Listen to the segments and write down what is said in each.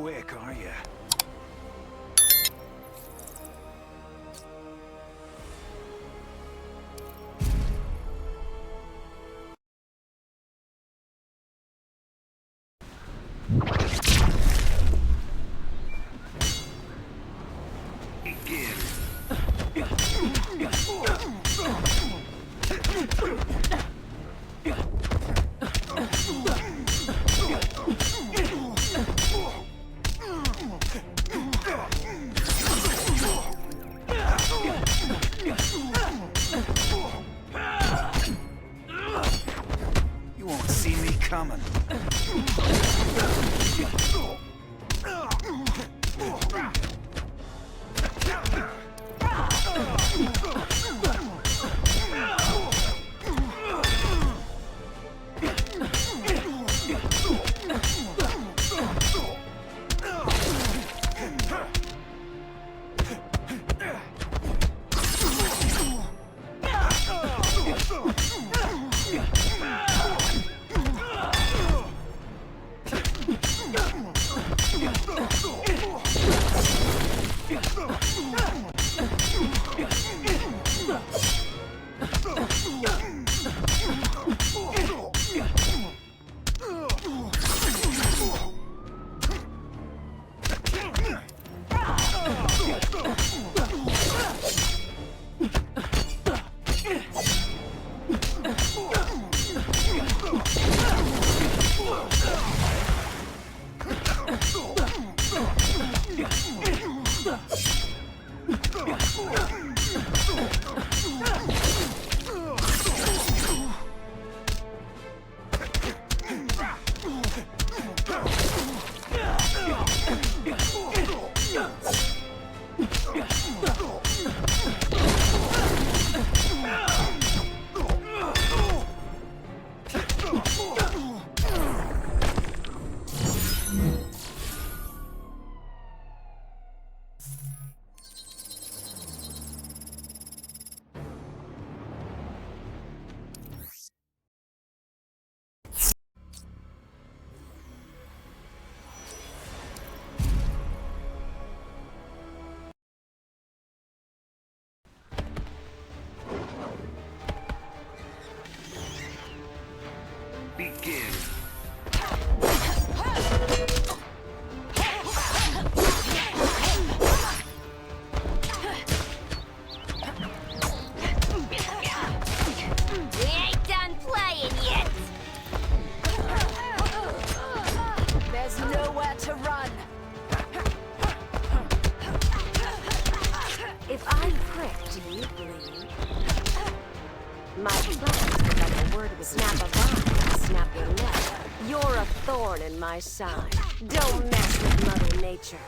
quick, are you? You won't see me coming. Begin. We ain't done playing yet. There's nowhere to run. If I'm pricked, do you bleed? My plans are like a word of a snap of eye. Snap your neck. You're a thorn in my side. Don't mess with Mother Nature.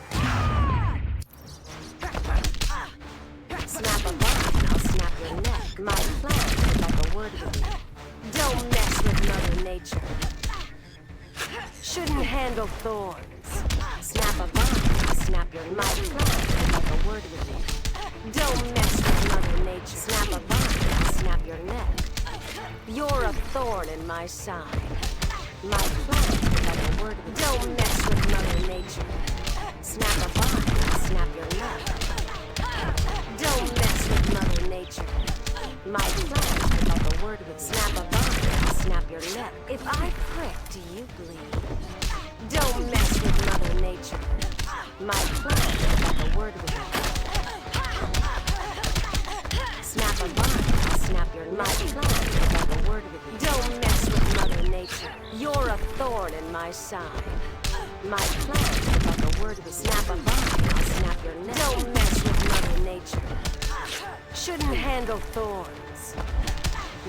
Snap a vine, I'll snap your neck. My plans are like a word of a leaf. Don't mess with Mother Nature. Shouldn't handle thorns. Snap a vine, I'll snap your neck. My plans are like a word of a leaf. Don't mess with Mother Nature. Snap a vine, I'll snap your neck. You're a thorn in my side. My plans are like a word of a leaf. Don't mess with Mother Nature. Snap a vine, I'll snap your neck. Don't mess with Mother Nature. My plans are like a word of a snap a vine, I'll snap your neck. If I prick, do you bleed? Don't mess with Mother Nature. My plans are like a word of a snap a vine, I'll snap your neck. My plans are like a word of a don't mess with Mother Nature. You're a thorn in my side. My plans are like a word of a snap a vine, I'll snap your neck. Don't mess with Mother Nature. Shouldn't handle thorns.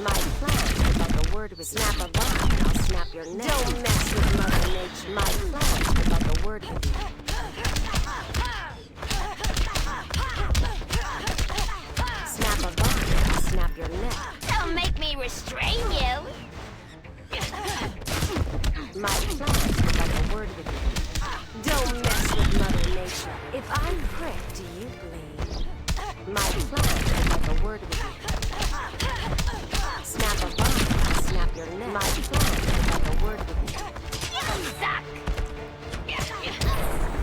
My plans are like a word of a snap a vine, I'll snap your neck. Don't mess with Mother Nature. My plans are like a word of a snap a vine, I'll snap your neck. Don't make me restrain you. My plans are like a word of a don't mess with Mother Nature. If I'm pricked, do you bleed? My plans are like a word of a snap a vine, I'll snap your neck. My plans are like a word of a You suck.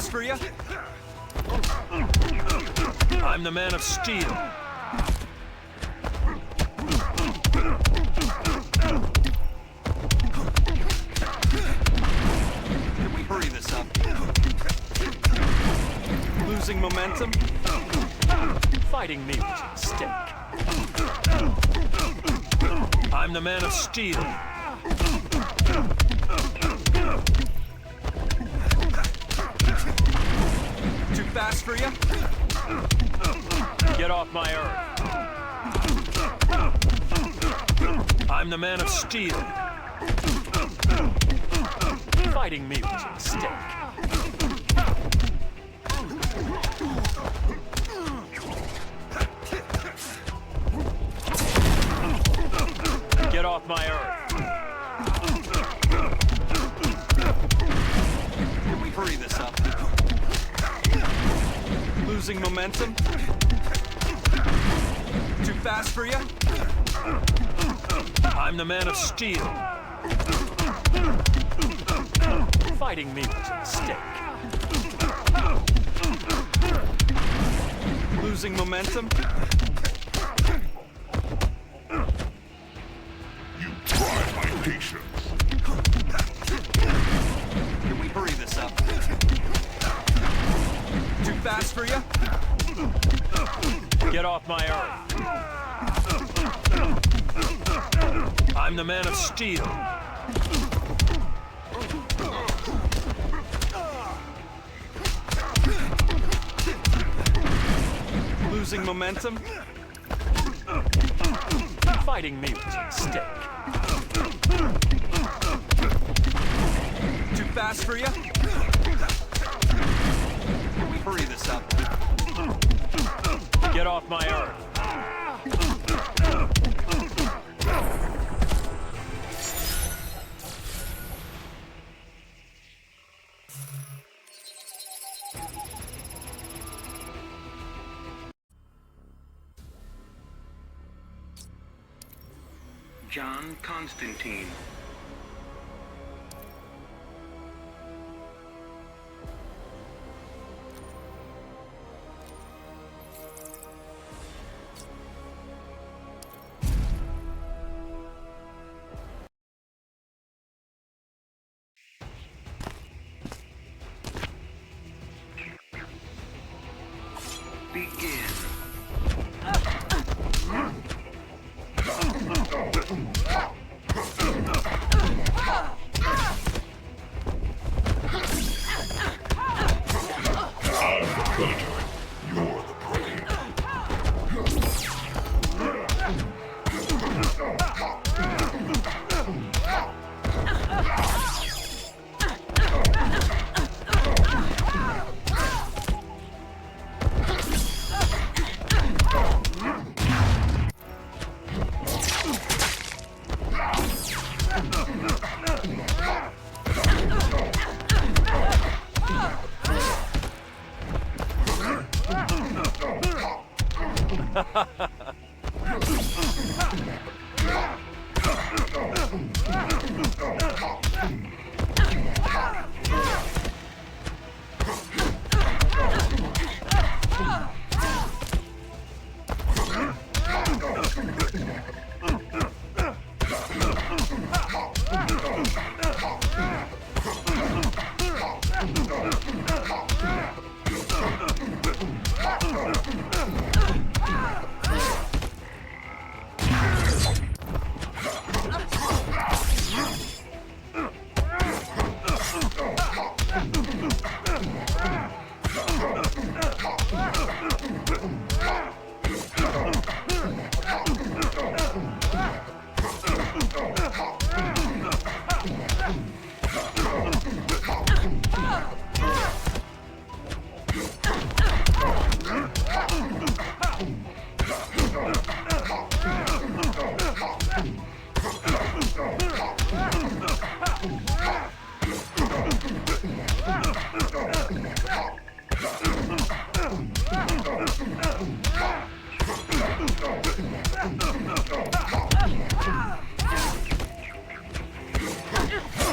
fast for you? I'm the man of steel. Can we hurry this up? Losing momentum? Fighting me with a stick. I'm the man of steel. Too fast for you? Get off my earth. I'm the man of steel. Fighting me with a stick. Get off my earth. Can we hurry this up? Losing momentum? Too fast for you? I'm the man of steel. Fighting me with a stick. Losing momentum? You try my patience. Can we hurry this up? Too fast for you? Get off my earth. I'm the man of steel. Losing momentum? Fighting me with a stick. Too fast for you? Can we hurry this up? Get off my earth. John Constantine. Begin.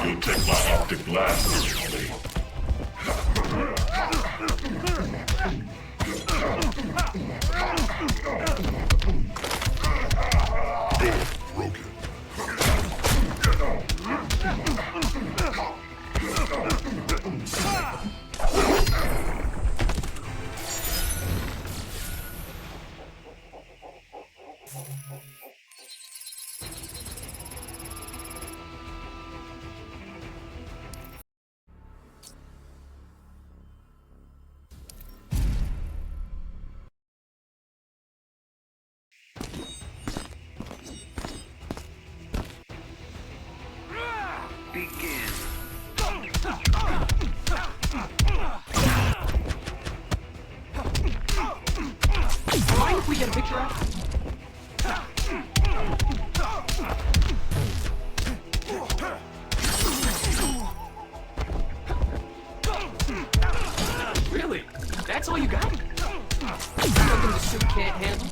You'll take my optic blast seriously. Broken. Begin. Mind if we get a picture out? Really? That's all you got? Something the suit can't handle?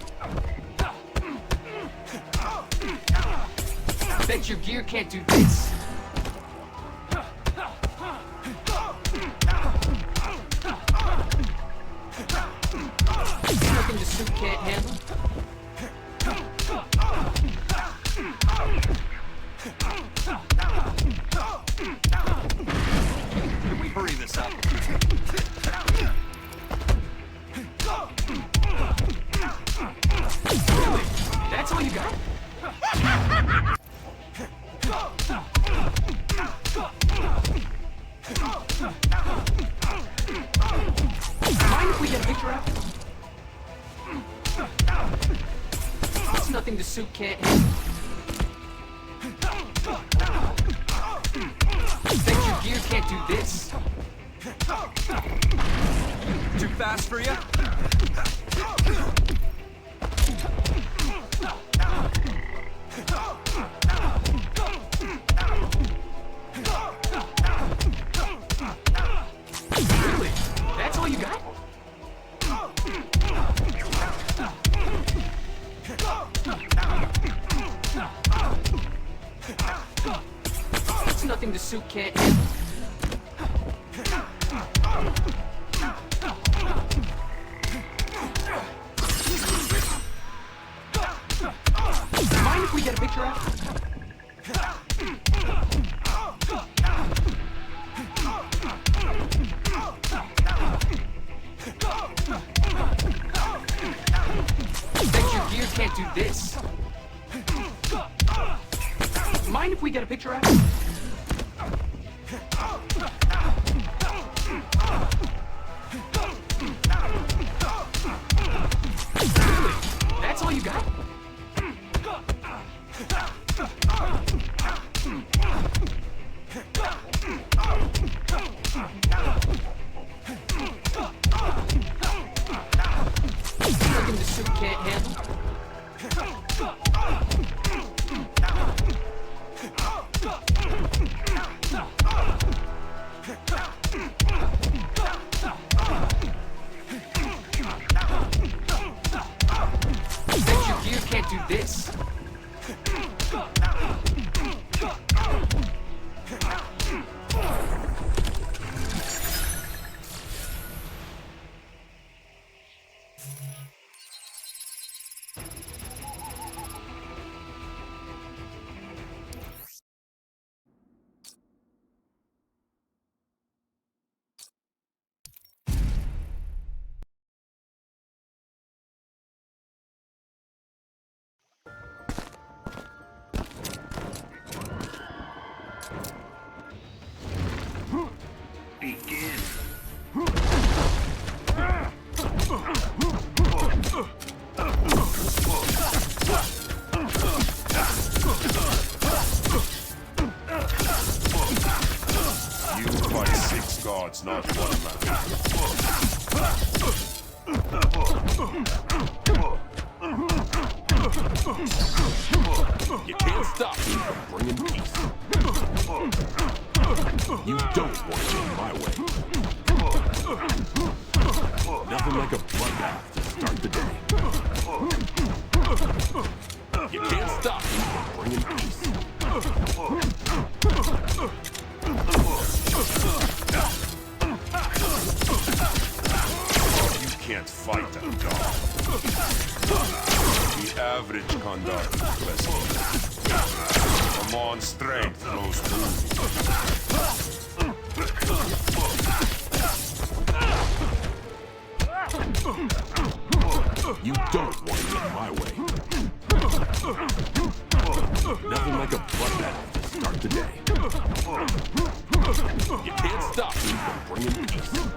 Bet your gear can't do this. Nothing the suit can't handle? Can we hurry this up? Really? That's all you got? Mind if we get a picture out? It's nothing the suit can't handle. Bet your gear can't do this. Too fast for you? Really? That's all you got? It's nothing the suit can't handle. Mind if we get a picture out? Bet your gear can't do this. Mind if we get a picture out? Really? That's all you got? Something the suit can't handle? Bet your gear can't do this. Begin. You fight 6 guards, not 1 man. You can't stop me from bringing peace. You don't want it my way. Nothing like a bloodbath to start the day. You can't stop me from bringing peace. fighter, dog. The average conduct is pleasant. Come on, strength knows You don't want to get my way. Nothing like a bloodbath to start the day. You can't stop me from bringing peace.